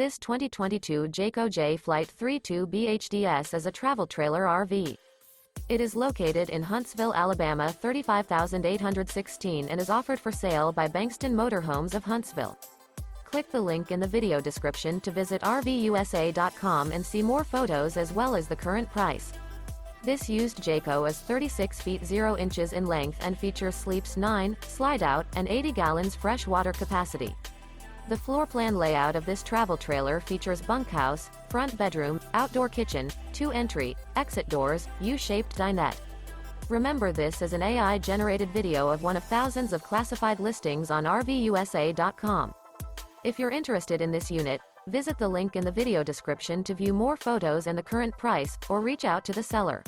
This 2022 Jayco Jay Flight 32 BHDS is a travel trailer RV. It is located in Huntsville, Alabama 35816 and is offered for sale by Bankston Motorhomes of Huntsville. Click the link in the video description to visit RVUSA.com and see more photos as well as the current price. This used Jayco is 36 feet 0 inches in length and features sleeps 9, slide-out, and 80 gallons fresh water capacity. The floor plan layout of this travel trailer features bunkhouse, front bedroom, outdoor kitchen, 2 entry, exit doors, U-shaped dinette. Remember, this is an AI-generated video of one of thousands of classified listings on RVUSA.com. If you're interested in this unit, visit the link in the video description to view more photos and the current price, or reach out to the seller.